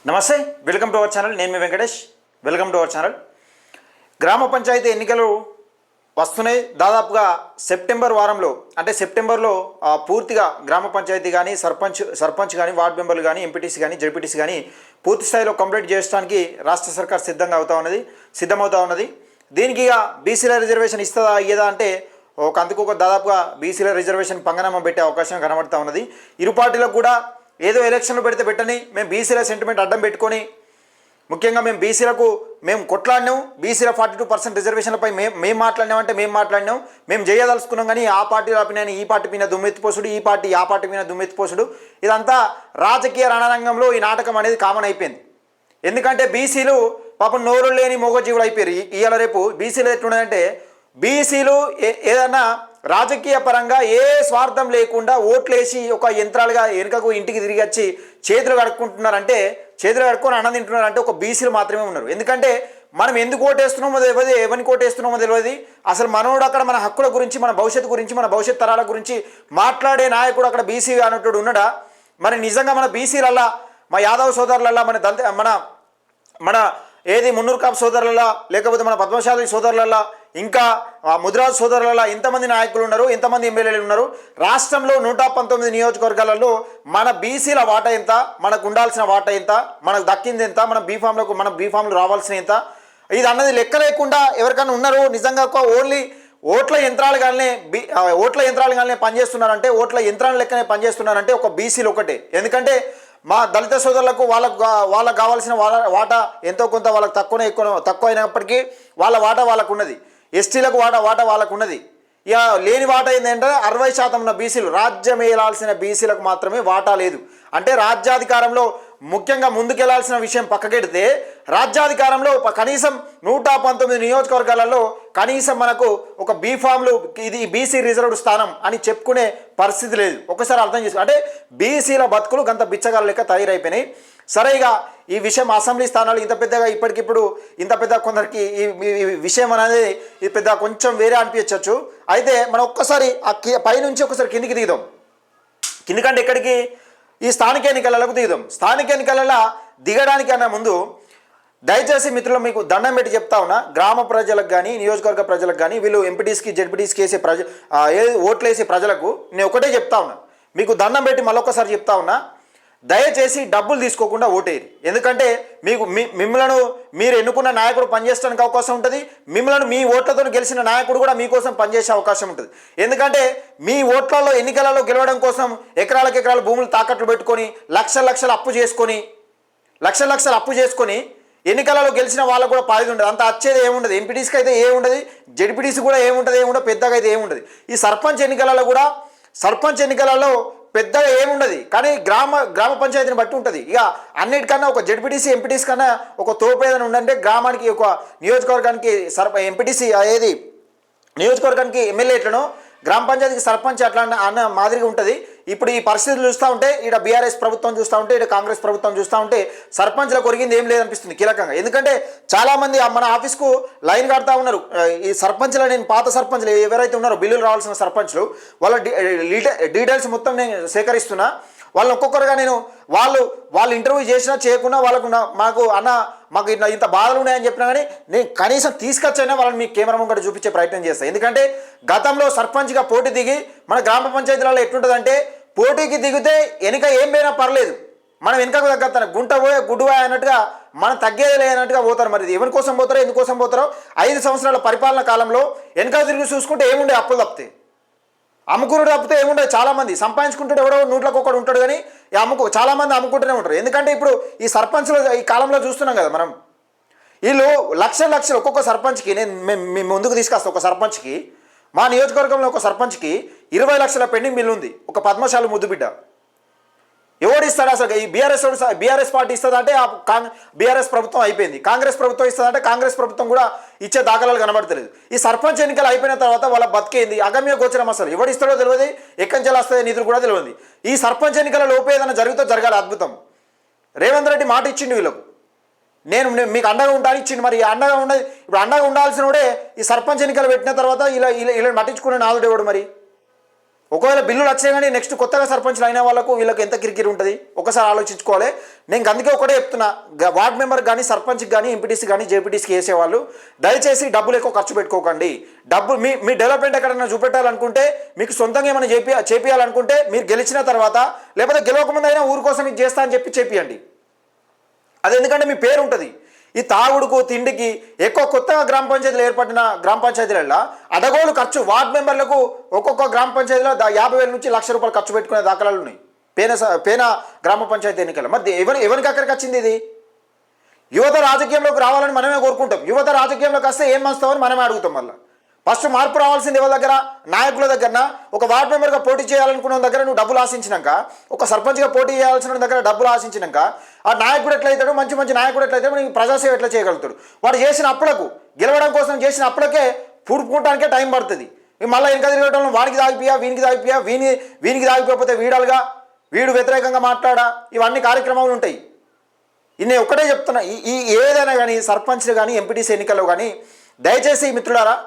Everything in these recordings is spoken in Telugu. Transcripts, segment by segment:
నమస్తే, వెల్కమ్ టు అవర్ ఛానల్. నేను మీ Venkatesh. Welcome to our channel. Gram panchayat ఎన్నికలు వస్తున్నాయి. దాదాపుగా సెప్టెంబర్ వారంలో, అంటే సెప్టెంబర్లో పూర్తిగా గ్రామ పంచాయతీ కానీ సర్పంచ్ కానీ వార్డు మెంబర్లు కానీ ఎంపీటీసీ కానీ జడ్పీటీసీ కానీ పూర్తి స్థాయిలో కంప్లీట్ చేయడానికి రాష్ట్ర సర్కార్ సిద్ధమవుతా ఉన్నది. దీనికి ఇక బీసీల రిజర్వేషన్ ఇస్తుందా అయ్యేదా అంటే అందుకు దాదాపుగా బీసీల రిజర్వేషన్ పంగనామా పెట్టే అవకాశం కనబడుతూ ఉన్నది. ఇరు పార్టీలకు కూడా ఏదో ఎలక్షన్లు పెడితే పెట్టని, మేము బీసీల సెంటిమెంట్ అడ్డం పెట్టుకొని, ముఖ్యంగా మేము బీసీలకు మేము కొట్లాడినాం, బీసీల 42% రిజర్వేషన్లపై మేము మాట్లాడినామంటే మేము మాట్లాడినాం, మేము చేయదలుచుకున్నాం. కానీ ఆ పార్టీ ఆపినాయని ఈ పార్టీ మీద దుమ్మెత్తిపోసుడు, ఈ పార్టీ ఆ పార్టీ మీద దుమ్మెత్తిపోసుడు, ఇదంతా రాజకీయ రణరంగంలో ఈ నాటకం అనేది కామన్ అయిపోయింది. ఎందుకంటే బీసీలు పాపం నోరు లేని మూగజీవులు అయిపోయారు. ఇవాళ రేపు బీసీలు ఎట్లున్నదంటే, బీసీలు ఏదన్నా రాజకీయ పరంగా ఏ స్వార్థం లేకుండా ఓట్లేసి ఒక యంత్రాలుగా వెనుకకు ఇంటికి తిరిగి వచ్చి చేతులు కడుక్కుంటున్నారంటే, చేతులు కడుక్కొని అన్నం తింటున్నారంటే ఒక బీసీలు మాత్రమే ఉన్నారు. ఎందుకంటే మనం ఎందుకు ఓటేస్తున్నామో తెలియదు, ఎవరికి ఓటేస్తున్నామో తెలియదు. అసలు మనోడు అక్కడ మన హక్కుల గురించి, మన భవిష్యత్తు గురించి, మన భవిష్యత్ తరాల గురించి మాట్లాడే నాయకుడు అక్కడ బీసీ అన్నట్టు ఉన్నాడా? మరి నిజంగా మన బీసీలల్లా, మా యాదవ్ సోదరులల్లా, మన దళిత మన ఏది మున్నూరు కాపు సోదరులలా, లేకపోతే మన పద్మశాలి సోదరులలా, ఇంకా ముదిరాజు సోదరులలో ఎంతమంది నాయకులు ఉన్నారు, ఎంతమంది ఎమ్మెల్యేలు ఉన్నారు? రాష్ట్రంలో 119 నియోజకవర్గాలలో మన బీసీల వాటా ఎంత, మనకు ఉండాల్సిన వాటా ఎంత, మనకు దక్కింది ఎంత, మన బీఫామ్లు రావాల్సిన ఎంత, ఇది అన్నది లెక్క లేకుండా ఎవరికైనా ఉన్నారు నిజంగా ఓన్లీ ఓట్ల యంత్రాలుగానే పనిచేస్తున్నారంటే, ఓట్ల యంత్రాల లెక్కనే పనిచేస్తున్నారంటే ఒక బీసీలు ఒకటే. ఎందుకంటే మా దళిత సోదరులకు వాళ్ళకు కావాల్సిన వాటా ఎంతో కొంత వాళ్ళకి తక్కువ అయినప్పటికీ వాళ్ళ వాటా వాళ్ళకు ఉన్నది. ఎస్టీలకు వాటా వాళ్ళకు ఉన్నది. ఇక లేని వాటా ఏంటంటే 60% ఉన్న బీసీలు, రాజ్యం ఏలాల్సిన బీసీలకు మాత్రమే వాటా లేదు. అంటే రాజ్యాధికారంలో ముఖ్యంగా ముందుకెళ్లాల్సిన విషయం పక్కకెడితే, రాజ్యాధికారంలో కనీసం 119 నియోజకవర్గాలలో కనీసం మనకు ఒక బీఫామ్లు, ఇది బీసీ రిజర్వ్డ్ స్థానం అని చెప్పుకునే పరిస్థితి లేదు. ఒకసారి అర్థం చేసుకో. అంటే బీసీల బతుకులు గంత బిచ్చగాల లెక్క తయారైపోయినాయి. సరేగా ఈ విషయం అసెంబ్లీ స్థానాలు ఇంత పెద్దగా ఇప్పటికిప్పుడు ఇంత పెద్ద కొందరికి ఈ విషయం అనేది ఇది పెద్ద కొంచెం వేరే అనిపించవచ్చు. అయితే మనం ఒక్కసారి పైనుంచి ఒకసారి కిందికి దిగుదాం. కిందికంటే ఎక్కడికి? ఈ స్థానిక ఎన్నికలకు దిగుదాం. స్థానిక ఎన్నికలలో దిగడానికన్నా ముందు దయచేసి మిత్రులు మీకు దండం పెట్టి చెప్తా ఉన్నా, గ్రామ ప్రజలకు కానీ నియోజకవర్గ ప్రజలకు కానీ వీళ్ళు ఎంపీటీస్కి జడ్పీటీస్కి వేసే ఓట్లు వేసే ప్రజలకు నేను ఒకటే చెప్తా ఉన్నా, మీకు దండం పెట్టి మళ్ళొక్కసారి చెప్తా ఉన్నా, దయచేసి డబ్బులు తీసుకోకుండా ఓటేయరు. ఎందుకంటే మిమ్మల్ని మీరు ఎన్నుకున్న నాయకుడు పనిచేయడానికి అవకాశం ఉంటుంది. మిమ్మల్ని మీ ఓట్లతో గెలిచిన నాయకుడు కూడా మీకోసం పనిచేసే అవకాశం ఉంటుంది. ఎందుకంటే మీ ఓట్లలో ఎన్నికలలో గెలవడం కోసం ఎకరాల భూములు తాకట్లు పెట్టుకొని లక్షల అప్పు చేసుకొని ఎన్నికలలో గెలిచిన వాళ్ళకు కూడా పాది ఉండదు. అంత వచ్చేది ఏముండదు. ఎంపీటీసీకి అయితే ఏముండదు, జడ్పీటీసీ కూడా ఏముండదు, పెద్దగా అయితే ఏముండదు. ఈ సర్పంచ్ ఎన్నికలలో పెద్దగా ఏముండదు. కానీ గ్రామ పంచాయతీని బట్టి ఉంటుంది. ఇక అన్నిటికన్నా ఒక జడ్పీటీసీ ఎంపీటీసీ కన్నా ఒక తోపు ఏదైనా ఉందంటే గ్రామానికి, ఒక నియోజకవర్గానికి ఎంపీటీసీ ఏది నియోజకవర్గానికి ఎమ్మెల్యే ఎట్లనో గ్రామ పంచాయతీకి సర్పంచ్ అట్లా అన్న మాదిరిగా ఉంటుంది. ఇప్పుడు ఈ పరిస్థితులు చూస్తూ ఉంటే, ఇక్కడ బీఆర్ఎస్ ప్రభుత్వం చూస్తూ ఉంటే, ఇక్కడ కాంగ్రెస్ ప్రభుత్వం చూస్తూ ఉంటే వాళ్ళకు ఒరిగింది ఏం లేదనిపిస్తుంది కీలకంగా. ఎందుకంటే చాలామంది మన ఆఫీస్కు లైన్ కడతా ఉన్నారు. ఈ సర్పంచ్లు, నేను పాత సర్పంచ్లు ఎవరైతే ఉన్నారో బిల్లులు రావాల్సిన సర్పంచ్లు, వాళ్ళ డీటెయిల్స్ మొత్తం నేను సేకరిస్తున్నా. వాళ్ళని ఒక్కొక్కరుగా నేను వాళ్ళు ఇంటర్వ్యూ చేసినా చేయకుండా మాకు ఇంత బాధలు ఉన్నాయని చెప్పినా కానీ నేను కనీసం తీసుకొచ్చైనా వాళ్ళని మీ కెమెరా ముంగట చూపించే ప్రయత్నం చేస్తాను. ఎందుకంటే గతంలో సర్పంచ్గా పోటీ దిగి మన గ్రామ పంచాయతీలలో ఎట్లుంటుందంటే, పోటీకి దిగితే వెనుక ఏం పోయినా పర్లేదు, మనం వెనుకకు తగ్గతాను, గుడ్డు పోయే అన్నట్టుగా మనం తగ్గేది లేనట్టుగా పోతారు. మరి ఎవరి కోసం పోతారో ఎందుకోసం పోతారో 5 సంవత్సరాల పరిపాలన కాలంలో వెనుక తిరిగి చూసుకుంటే ఏముండే, అప్పులు తప్పితే అమ్ముకున్నాడు తప్పితే ఏముండదు. చాలామంది సంపాదించుకుంటాడు, ఎవడో నోట్లకు ఒకడు ఉంటాడు, కానీ చాలామంది అమ్ముకుంటూనే ఉంటారు. ఎందుకంటే ఇప్పుడు ఈ సర్పంచ్లు ఈ కాలంలో చూస్తున్నాం కదా మనం, వీళ్ళు లక్షలు ఒక్కొక్క సర్పంచ్కి మేము ముందుకు తీసుకొస్తాం. ఒక సర్పంచ్కి, మా నియోజకవర్గంలో ఒక సర్పంచ్కి 20 లక్షల పెండింగ్ బిల్లు ఉంది. ఒక పద్మశాలి ముద్దుబిడ్డ ఎవడు ఇస్తాడు అసలు? ఈ బీఆర్ఎస్ పార్టీ ఇస్తుందంటే బీఆర్ఎస్ ప్రభుత్వం అయిపోయింది. కాంగ్రెస్ ప్రభుత్వం ఇస్తుందంటే కాంగ్రెస్ ప్రభుత్వం కూడా ఇచ్చే దాఖలాలు కనబడతలేదు. ఈ సర్పంచ్ ఎన్నికలు అయిపోయిన తర్వాత వాళ్ళ బతికేంది అగమ్య గోచరం. అసలు ఎవడు ఇస్తాడో తెలియదు, ఎక్కడి నుంచి వస్తాయో నిధులు కూడా తెలియదు. ఈ సర్పంచ్ ఎన్నికల లోపే ఏదైనా జరగాలి అద్భుతం. రేవంత్ రెడ్డి మాట ఇచ్చిండు వీళ్ళకు, నేను మీకు అండగా ఉంటాను ఇచ్చిండు. మరి అండగా ఉండదు. ఇప్పుడు అండగా ఉండాల్సిన వాడే ఈ సర్పంచ్ ఎన్నికలు పెట్టిన తర్వాత ఇలా పట్టించుకునే నాదుడు ఎవడు? మరి ఒకవేళ బిల్లులు వచ్చాయి కానీ నెక్స్ట్ కొత్తగా సర్పంచ్లు అయిన వాళ్ళకు వీళ్ళకి ఎంత కిరికిరి ఉంటుంది ఒకసారి ఆలోచించుకోవాలి. నేను అందుకే ఒకటే చెప్తున్నా, వార్డ్ మెంబర్ కానీ సర్పంచ్కి కానీ ఎంపీటీసీ కానీ జేపీటీసీకి వేసేవాళ్ళు దయచేసి డబ్బులు ఎక్కువ ఖర్చు పెట్టుకోకండి. డబ్బు మీ డెవలప్మెంట్ ఎక్కడైనా చూపెట్టాలనుకుంటే, మీకు సొంతంగా ఏమైనా చేపియాలనుకుంటే మీరు గెలిచిన తర్వాత, లేకపోతే గెలవకముందు అయినా ఊరి కోసం ఇది చేస్తా అని చేపియండి. అది ఎందుకంటే మీ పేరు ఉంటుంది. ఈ తాగుడుకు తిండికి ఎక్కువ కొత్తగా గ్రామ పంచాయతీలు ఏర్పడిన గ్రామ పంచాయతీలలో అడగోలు ఖర్చు వార్డు మెంబర్లకు ఒక్కొక్క గ్రామ పంచాయతీలో 50,000 నుంచి ₹1,00,000 ఖర్చు పెట్టుకునే దాఖలాలు ఉన్నాయి పేన గ్రామ పంచాయతీ ఎన్నికలు. మరి ఎవరికి అక్కడికి వచ్చింది ఇది? యువత రాజకీయంలోకి రావాలని మనమే కోరుకుంటాం. యువత రాజకీయంలోకి వస్తే ఏం మంచుతామని మనమే అడుగుతాం. మళ్ళీ ఫస్ట్ మార్పు రావాల్సింది ఎవరి దగ్గర? నాయకుల దగ్గర. ఒక వార్డు మెంబర్గా పోటీ చేయాలనుకున్న దగ్గర నువ్వు డబ్బులు ఆశించినాక, ఒక సర్పంచ్గా పోటీ చేయాల్సిన దగ్గర డబ్బులు ఆశించినాక, ఆ నాయకుడు ఎట్లయితాడు, మంచి నాయకుడు ఎట్లయితాడు, మనకి ప్రజాసేవ ఎట్లా చేయగలుగుతాడు? వాడు చేసిన అప్పులకు, గెలవడం కోసం చేసిన అప్పులకే పూడుకుంటానికే టైం పడుతుంది. మళ్ళీ ఇంకా తిరగడంలో వానికి తాగిపోయా, వీనికి తాగిపోయా, వీనికి తాగిపోతే వీడాలుగా, వీడు వ్యతిరేకంగా మాట్లాడా, ఇవన్నీ కార్యక్రమాలు ఉంటాయి. నేను ఒక్కటే చెప్తున్నా, ఈ ఏదైనా కానీ సర్పంచ్లు కానీ ఎంపీటీసీ ఎన్నికల్లో కానీ దయచేసి మిత్రులారా,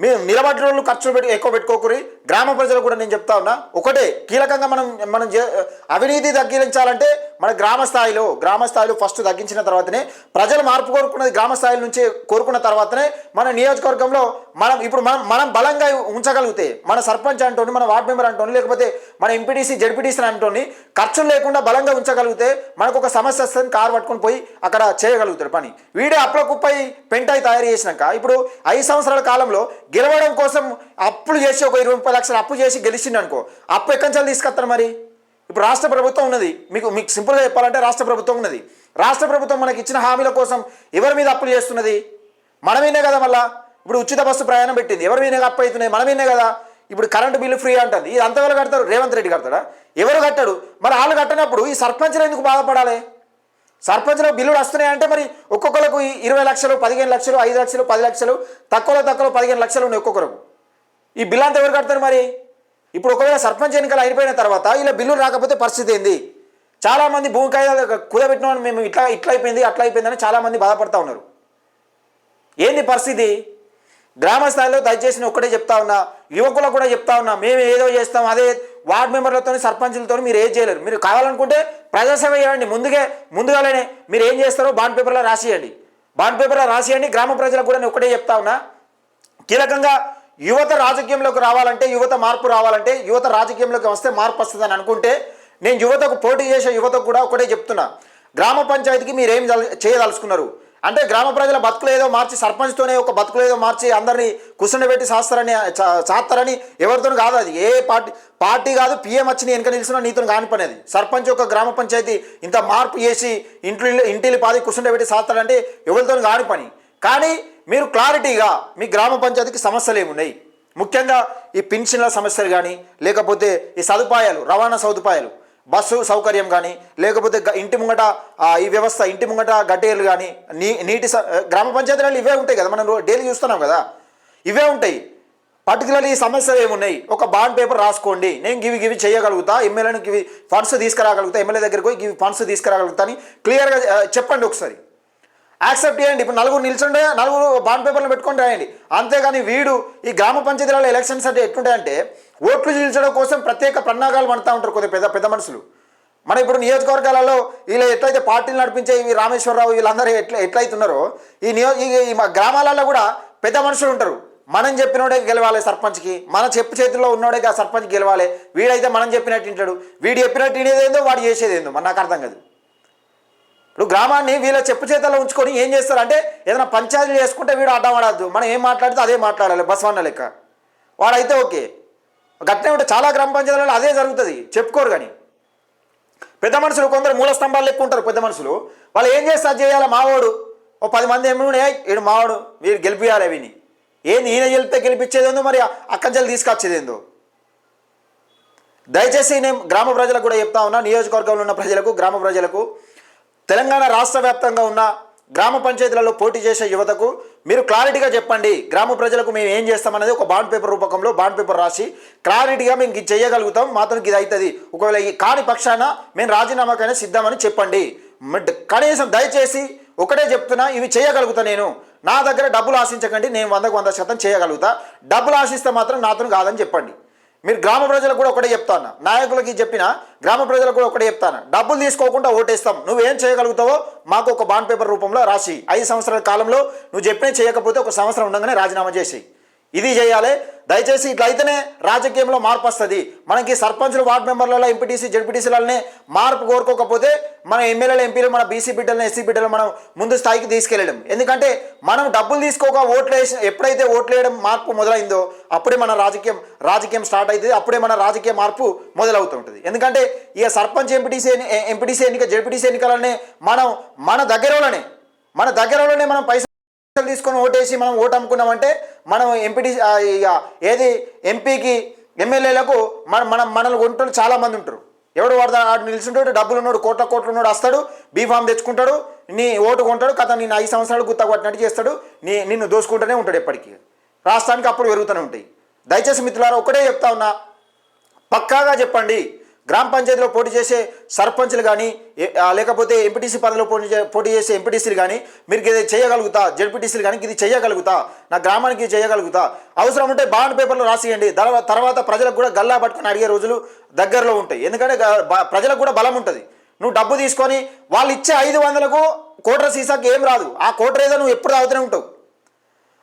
మీరు నిలబడిన వాళ్ళు ఖర్చు ఎక్కువ పెట్టుకోకూరి. గ్రామ ప్రజలు కూడా నేను చెప్తా ఉన్నా, ఒకటే కీలకంగా మనం అవినీతి తగ్గించాలంటే మన గ్రామ స్థాయిలో ఫస్ట్ తగ్గించిన తర్వాతనే ప్రజలు మార్పు కోరుకున్నది గ్రామ స్థాయి నుంచి కోరుకున్న తర్వాతనే మన నియోజకవర్గంలో మనం బలంగా ఉంచగలిగితే, మన సర్పంచ్ అంటోని, మన వార్డు మెంబర్ అంటోని, లేకపోతే మన ఎంపీటీసీ జెడ్పీటీసీ అంటోని ఖర్చులు లేకుండా బలంగా ఉంచగలిగితే మనకు ఒక సమస్య వస్తుంది, కారు పట్టుకొని పోయి అక్కడ చేయగలుగుతాడు పని. వీడే అప్పుల కుప్పై పెంటాయి తయారు చేసినాక ఇప్పుడు 5 సంవత్సరాల కాలంలో గెలవడం కోసం అప్పులు చేసి ఒక 20-30 లక్షలు అప్పు చేసి గెలిచిండు అనుకో, అప్పు ఎక్కడి నుంచి తీసుకొస్తారు? మరి ఇప్పుడు రాష్ట్ర ప్రభుత్వం ఉన్నది, మీకు సింపుల్గా చెప్పాలంటే రాష్ట్ర ప్రభుత్వం ఉన్నది. రాష్ట్ర ప్రభుత్వం మనకి ఇచ్చిన హామీల కోసం ఎవరి మీద అప్పులు చేస్తున్నది? మనమేనే కదా. మళ్ళీ ఇప్పుడు ఉచిత బస్సు ప్రయాణం పెట్టింది, ఎవరి మీద అప్పు అవుతున్నాయి? మనమేనే కదా. ఇప్పుడు కరెంటు బిల్లు ఫ్రీ అంటుంది, ఇది అంతవేళ కడతారు? రేవంత్ రెడ్డి కడతాడా? ఎవరు కట్టాడు? మరి వాళ్ళు కట్టినప్పుడు ఈ సర్పంచ్లు ఎందుకు బాధపడాలి? సర్పంచ్లో బిల్లులు వస్తున్నాయంటే మరి ఒక్కొక్కరికి 20 లక్షలు, 15 లక్షలు, 5 లక్షలు, 10 లక్షలు, తక్కువలో 15 లక్షలు ఉన్నాయి ఒక్కొక్కరికి. ఈ బిల్లు అంతా ఎవరు కడతారు మరి? ఇప్పుడు ఒకవేళ సర్పంచ్ ఎన్నికలు అయిపోయిన తర్వాత ఇలా బిల్లులు రాకపోతే పరిస్థితి ఏంది? చాలామంది భూమి కాయిదాలు కుదబెట్టిన వాళ్ళు మేము ఇట్లా అయిపోయింది, అట్లా అయిపోయిందని చాలామంది బాధపడతా ఉన్నారు. ఏంది పరిస్థితి? గ్రామ స్థాయిలో దయచేసి ఒక్కటే చెప్తా ఉన్నా, యువకులకు కూడా చెప్తా ఉన్నా, మేము ఏదో చేస్తాం, అదే వార్డు మెంబర్లతో సర్పంచులతో మీరు ఏం చేయలేరు. మీరు కావాలనుకుంటే ప్రజాసేవ చేయండి. ముందుగానే మీరు ఏం చేస్తారో బాండ్ పేపర్లో రాసియండి. గ్రామ ప్రజలకు కూడా నేను ఒకటే చెప్తా ఉన్నా, కీలకంగా యువత రాజకీయంలోకి రావాలంటే, యువత మార్పు రావాలంటే, యువత రాజకీయంలోకి వస్తే మార్పు వస్తుందని అనుకుంటే, నేను యువతకు పోటీ చేసే యువతకు కూడా ఒకటే చెప్తున్నా, గ్రామ పంచాయతీకి మీరు ఏం చేయదలుచుకున్నారు అంటే, గ్రామ ప్రజల బతుకులేదో మార్చి సర్పంచ్తోనే ఒక బతుకులేదో మార్చి అందరినీ కూర్చుండబెట్టి సాస్తారని ఎవరితో కాదు. అది ఏ పార్టీ కాదు. పిఎం వచ్చి నీ వెనక నిలిచిన నీతో కాని పని. అది సర్పంచ్ ఒక గ్రామ పంచాయతీ ఇంత మార్పు చేసి ఇంటిలి పాది కూర్చుండబెట్టి సాస్తారంటే ఎవరితో కాని పని. కానీ మీరు క్లారిటీగా మీ గ్రామ పంచాయతీకి సమస్యలు ఏమున్నాయి, ముఖ్యంగా ఈ పింఛన్ల సమస్యలు కానీ, లేకపోతే ఈ సదుపాయాలు, రవాణా సదుపాయాలు, బస్సు సౌకర్యం కానీ, లేకపోతే ఇంటి ముంగట ఈ వ్యవస్థ, ఇంటి ముంగట గడ్డేలు కానీ, నీటి గ్రామ పంచాయతీలలో ఇవే ఉంటాయి కదా, మనం డైలీ చూస్తున్నాం కదా, ఇవే ఉంటాయి. పర్టికులర్లీ ఈ సమస్యలు ఏమున్నాయి ఒక బాండ్ పేపర్ రాసుకోండి. నేను గివి చేయగలుగుతా, ఎమ్మెల్యేను గివి ఫండ్స్ తీసుకురాగలుగుతా, ఎమ్మెల్యే దగ్గరికి పోయి గివి ఫండ్స్ తీసుకురాగలుగుతా అని క్లియర్గా చెప్పండి. ఒకసారి యాక్సెప్ట్ చేయండి. ఇప్పుడు 4 నిల్చుండే 4 బాండ్ పేపర్లు పెట్టుకొని రాయండి. అంతేగాని వీడు ఈ గ్రామ పంచాయతీలలో ఎలక్షన్స్ అంటే ఎట్లుంటాయంటే, ఓట్లు చీల్చడం కోసం ప్రత్యేక ప్రణాళికలు పడుతూ ఉంటారు కొద్దిగా పెద్ద మనుషులు. మన ఇప్పుడు నియోజకవర్గాలలో వీళ్ళు ఎట్లయితే పార్టీలు నడిపించే ఈ రామేశ్వరరావు వీళ్ళందరూ ఎట్లయితున్నారో, ఈ గ్రామాలలో కూడా పెద్ద మనుషులు ఉంటారు. మనం చెప్పినోడే గెలవాలి సర్పంచ్కి, మన చేతిలో ఉన్నోడే సర్పంచ్ గెలవాలి. వీడైతే మనం చెప్పినట్టు వింటాడు, వీడు చెప్పినట్టు వినేదేందో వాడు చేసేదేందో మన నాకు అర్థం కాదు. ఇప్పుడు గ్రామాన్ని వీళ్ళ చేతిలో ఉంచుకొని ఏం చేస్తారంటే, ఏదైనా పంచాయతీలు చేసుకుంటే వీడు అడ్డం పడద్దు, మనం ఏం మాట్లాడితే అదే మాట్లాడాలి బసవన్న లెక్క. వాడైతే ఓకే. గట్నే ఉంటే చాలా గ్రామ పంచాయతీలలో అదే జరుగుతుంది, చెప్పుకోరు. కానీ పెద్ద మనుషులు కొందరు మూల స్తంభాలు లెక్క ఉంటారు. పెద్ద మనుషులు వాళ్ళు ఏం చేస్తారు, చేయాలి మావాడు ఓ 10 మంది ఏమి వీడు మావాడు, వీడు గెలిపియాలి. వీని ఏంది ఈయన గెలిపించేదేందో, మరి అక్కంచెలు తీసుకొచ్చేదేందో. దయచేసి నేను గ్రామ ప్రజలకు కూడా చెప్తా ఉన్నా, నియోజకవర్గంలో ఉన్న ప్రజలకు, గ్రామ ప్రజలకు, తెలంగాణ రాష్ట్ర వ్యాప్తంగా ఉన్న గ్రామ పంచాయతీలలో పోటీ చేసే యువతకు మీరు క్లారిటీగా చెప్పండి. గ్రామ ప్రజలకు మేము ఏం చేస్తామనేది ఒక బాండ్ పేపర్ రూపకంలో బాండ్ పేపర్ రాసి క్లారిటీగా మేము ఇది చేయగలుగుతాం, మాత్రం ఇది అవుతుంది, ఒకవేళ కాని పక్షాన మేము రాజీనామాకైనా సిద్ధమని చెప్పండి. కనీసం దయచేసి ఒకటే చెప్తున్నా, ఇవి చేయగలుగుతా నేను, నా దగ్గర డబ్బులు ఆశించకండి, నేను 100% చేయగలుగుతా, డబ్బులు ఆశిస్తే మాత్రం నాతో కాదని చెప్పండి. మీరు గ్రామ ప్రజలకు కూడా ఒకటే చెప్తాను, నాయకులకి చెప్పిన గ్రామ ప్రజలకు కూడా ఒకటే చెప్తాను, డబ్బులు తీసుకోకుండా ఓటేస్తాం, నువ్వేం చేయగలుగుతావో మాకు ఒక బాండ్ పేపర్ రూపంలో రాసి 5 సంవత్సరాల కాలంలో నువ్వు చెప్పిన చేయకపోతే ఒక సంవత్సరం ఉండగానే రాజీనామా చేసి ఇది చేయాలి. దయచేసి ఇట్లా అయితేనే రాజకీయంలో మార్పు వస్తుంది. మనకి సర్పంచులు, వార్డు మెంబర్లలో, ఎంపీటీసీ, జెడ్పీటీసీలనే మార్పు కోరుకోకపోతే మన ఎమ్మెల్యేలు, ఎంపీలు, మన బీసీ బిడ్డలను, ఎస్సీ బిడ్డలు మనం ముందు స్థాయికి తీసుకెళ్ళడం. ఎందుకంటే మనం డబ్బులు తీసుకోక ఓట్లు వేసి ఎప్పుడైతే ఓట్లు వేయడం మార్పు మొదలైందో అప్పుడే మన రాజకీయం స్టార్ట్ అవుతుంది, అప్పుడే మన రాజకీయ మార్పు మొదలవుతుంటుంది. ఎందుకంటే ఇక సర్పంచ్, ఎంపీటీసీ ఎన్నిక, జెడ్పీటీసీ ఎన్నికలనే మన దగ్గరలోనే మనం పైసలు తీసుకొని ఓటేసి మనం ఓటు అమ్ముకున్నామంటే మనం ఎంపీకి, ఎమ్మెల్యేలకు మనల్ని కొంటూ చాలామంది ఉంటారు. ఎవడు వాడు నిల్చుంటాడు, డబ్బులు ఉన్నాడు, కోట్ల ఉన్నాడు, వస్తాడు, బీఫామ్ తెచ్చుకుంటాడు, నీ ఓటు కొంటాడు, కథ నేను 5 సంవత్సరాలు గుత్తగొట్టినట్టు చేస్తాడు, నిన్ను దోసుకుంటూనే ఉంటాడు ఎప్పటికీ. రాష్ట్రానికి అప్పుడు పెరుగుతూనే ఉంటాయి. దయచేసి మిత్రులారా ఒకటే చెప్తా ఉన్నా, పక్కాగా చెప్పండి, గ్రామ పంచాయతీలో పోటీ చేసే సర్పంచ్లు కానీ లేకపోతే ఎంపీటీసీ పదవిలో పోటీ చేసే ఎంపీటీసీలు కానీ మీరు ఇది చేయగలుగుతా, జెడ్పీటీసీలు కానీ ఇది చేయగలుగుతా, నా గ్రామానికి చేయగలుగుతా, అవసరం ఉంటే బాండ్ పేపర్లో రాసియండి. తర్వాత ప్రజలకు కూడా గల్లా పట్టుకొని అడిగే రోజులు దగ్గరలో ఉంటాయి. ఎందుకంటే ప్రజలకు కూడా బలం ఉంటుంది. నువ్వు డబ్బు తీసుకొని వాళ్ళు ఇచ్చే 500కు కోట్ర సీసాకి ఏం రాదు. ఆ కోట్ర ఏదో నువ్వు ఎప్పుడు తాగుతూనే ఉంటావు.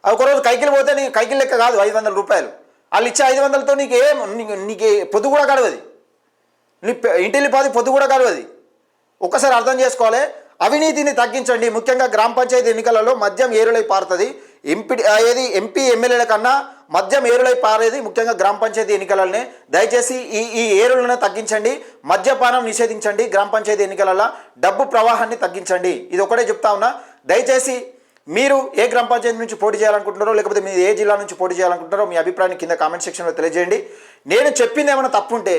ఒకరోజు కైకిలు పోతే నీ కైకిల్ లెక్క కాదు 500 రూపాయలు. వాళ్ళు ఇచ్చే 500తో నీకు పొద్దు కూడా గడవది, నీ ఇంటిల్లి పాది పొద్దు కూడా కలవది. ఒక్కసారి అర్థం చేసుకోవాలి. అవినీతిని తగ్గించండి. ముఖ్యంగా గ్రామ పంచాయతీ ఎన్నికలలో మద్యం ఏరులై పారుతుంది. ఎంపీ ఎమ్మెల్యేల కన్నా మద్యం ఏరులై పారేది ముఖ్యంగా గ్రామ పంచాయతీ ఎన్నికలనే. దయచేసి ఈ ఏరులను తగ్గించండి, మద్యపానం నిషేధించండి, గ్రామ పంచాయతీ ఎన్నికలలో డబ్బు ప్రవాహాన్ని తగ్గించండి. ఇది ఒకటే చెప్తా ఉన్నా. దయచేసి మీరు ఏ గ్రామ పంచాయతీ నుంచి పోటీ చేయాలనుకుంటున్నారో లేకపోతే మీరు ఏ జిల్లా నుంచి పోటీ చేయాలనుకుంటున్నారో మీ అభిప్రాయాన్ని కింద కామెంట్ సెక్షన్లో తెలియజేయండి. నేను చెప్పింది ఏమైనా తప్పు ఉంటే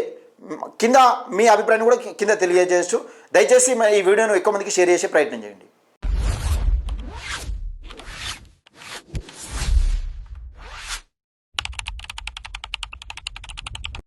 కింద మీ అభిప్రాయాన్ని కూడా కింద తెలియజేయచ్చు. దయచేసి ఈ వీడియోను ఎక్కువ మందికి షేర్ చేసే ప్రయత్నం చేయండి.